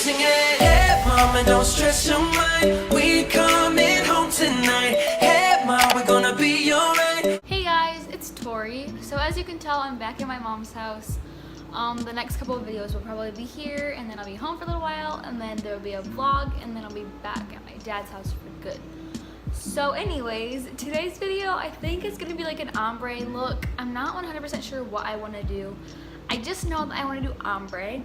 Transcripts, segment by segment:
singing, hey mama, don't stress your mind. We coming home tonight. Hey mom, we're gonna be alright. Hey guys, it's Tori. So as you can tell, I'm back in my mom's house. The next couple of videos will probably be here, and then I'll be home for a little while, and then there will be a vlog, and then I'll be back at my dad's house for good. So anyways, today's video I think is gonna be like an ombre look. I'm not 100% sure what I want to do. I just know that I want to do ombre.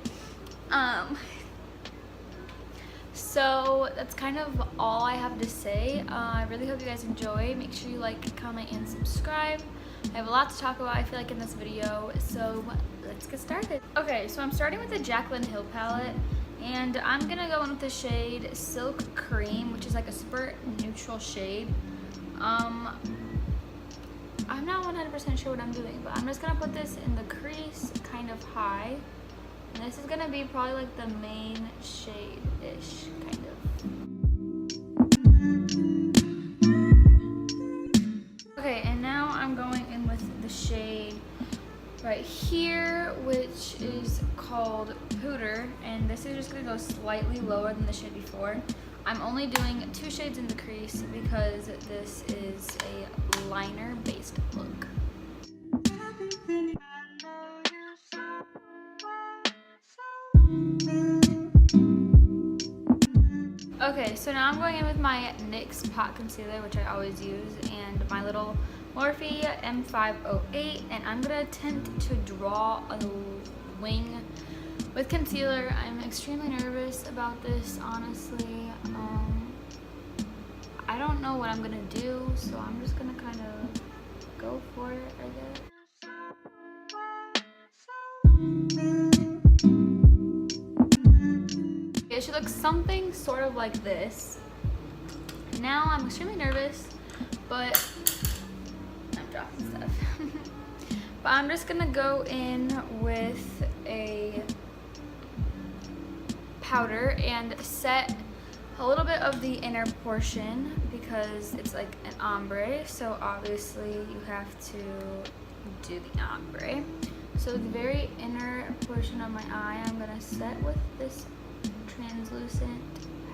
So that's kind of all I have to say. I really hope you guys enjoy. Make sure you like, comment, and subscribe. I have a lot to talk about, I feel like, in this video, so let's get started. Okay, so I'm starting with the Jaclyn Hill palette, and I'm gonna go in with the shade Silk Cream, which is like a super neutral shade. I'm not 100% sure what I'm doing, but I'm just gonna put this in the crease kind of high. And this is gonna be probably like the main shade-ish, kind of. Okay, and now I'm going in with the shade right here, which is called Pooter, and this is just gonna go slightly lower than the shade before. I'm only doing 2 shades in the crease because this is a liner-based look. Okay, so now I'm going in with my NYX Pot Concealer, which I always use, and my little Morphe M508, and I'm gonna attempt to draw a wing with concealer. I'm extremely nervous about this, honestly. I don't know what I'm gonna do, so I'm just gonna kind of go for it, I guess. It should look something sort of like this. Now I'm extremely nervous, but I'm dropping stuff. But I'm just gonna go in with a powder and set a little bit of the inner portion because it's like an ombre, so obviously you have to do the ombre. So the very inner portion of my eye I'm gonna set with this translucent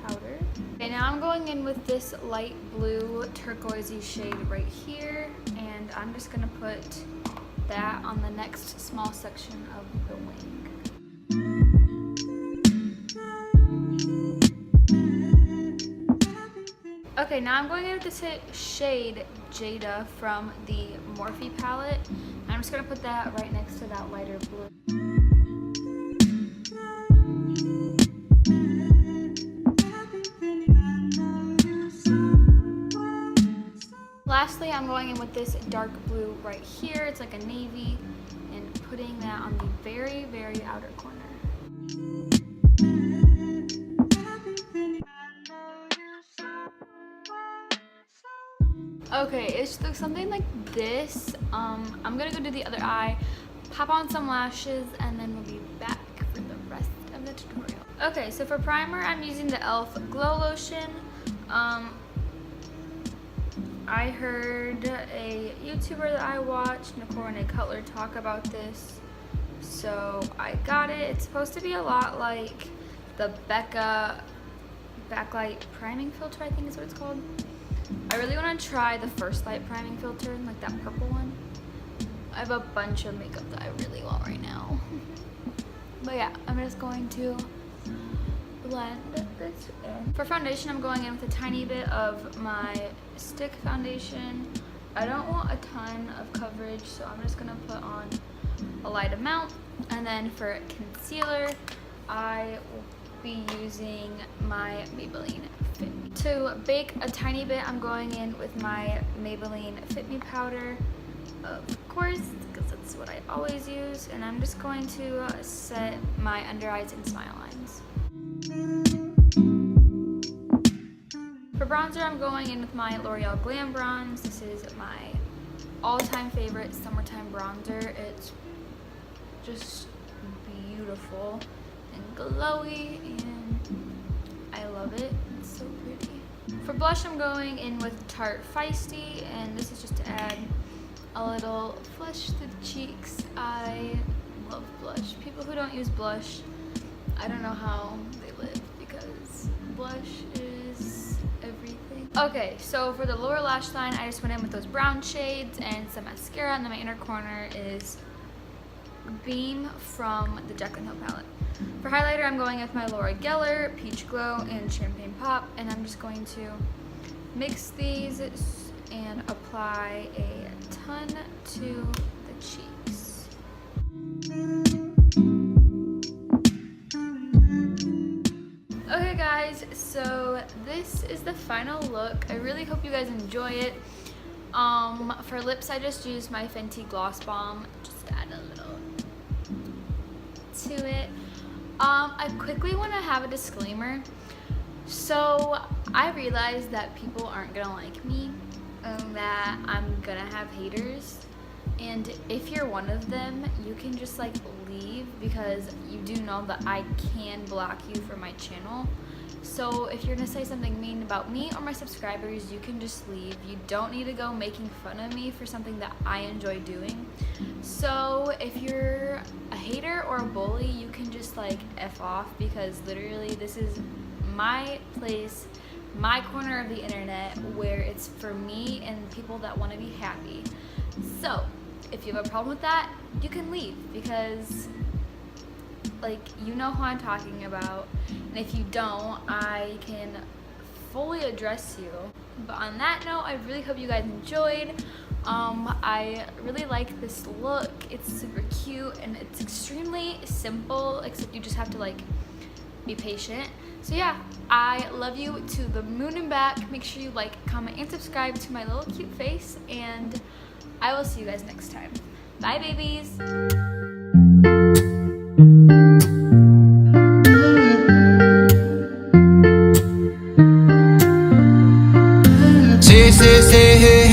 powder. Okay, now I'm going in with this light blue turquoisey shade right here, and I'm just gonna put that on the next small section of the wing. Okay, now I'm going in with this shade Jada from the Morphe palette. I'm just gonna put that right next to that lighter blue. Lastly, I'm going in with this dark blue right here. It's like a navy, and putting that on the very, very outer corner. Okay, it should look something like this. I'm gonna go do the other eye, pop on some lashes, and then we'll be back for the rest of the tutorial. Okay, so for primer, I'm using the e.l.f. Glow Lotion. I heard a YouTuber that I watched, Nicole Renee Cutler, talk about this, so I got it. It's supposed to be a lot like the Becca Backlight Priming Filter, I think is what it's called. I really want to try the First Light Priming Filter, like that purple one. I have a bunch of makeup that I really want right now. But yeah, I'm just going to blend this in. For foundation, I'm going in with a tiny bit of my stick foundation. I don't want a ton of coverage, so I'm just gonna put on a light amount. And then for concealer, I will be using my Maybelline Fit Me. To bake a tiny bit, I'm going in with my Maybelline Fit Me powder, of course, because that's what I always use. And I'm just going to set my under eyes and smile lines. For bronzer, I'm going in with my L'Oreal Glam Bronze. This is my all-time favorite summertime bronzer. It's just beautiful and glowy, and I love it. It's so pretty. For blush, I'm going in with Tarte Feisty, and this is just to add a little flush to the cheeks. I love blush. People who don't use blush I don't know how they live because blush is everything. Okay, so for the lower lash line, I just went in with those brown shades and some mascara, and then my inner corner is Beam from the Jaclyn Hill palette. For highlighter, I'm going with my Laura Geller, Peach Glow, and Champagne Pop, and I'm just going to mix these and apply a ton to the cheeks. Okay guys, so this is the final look. I really hope you guys enjoy it. For lips, I just used my Fenty Gloss Bomb, just to add a little to it. I quickly want to have a disclaimer. So I realized that people aren't gonna like me, that I'm gonna have haters, and if you're one of them, you can just like leave, because you do know that I can block you from my channel. So if you're gonna say something mean about me or my subscribers, you can just leave. You don't need to go making fun of me for something that I enjoy doing. So if you're a hater or a bully, you can just like F off, because literally this is my place, my corner of the internet, where it's for me and people that want to be happy. So if you have a problem with that, you can leave, because like, you know who I'm talking about, and if you don't, I can fully address you. But on that note, I really hope you guys enjoyed. I really like this look. It's super cute and it's extremely simple, except you just have to like be patient. So yeah, I love you to the moon and back. Make sure you like, comment, and subscribe to my little cute face, and I will see you guys next time. Bye babies! Say, say, say, hey,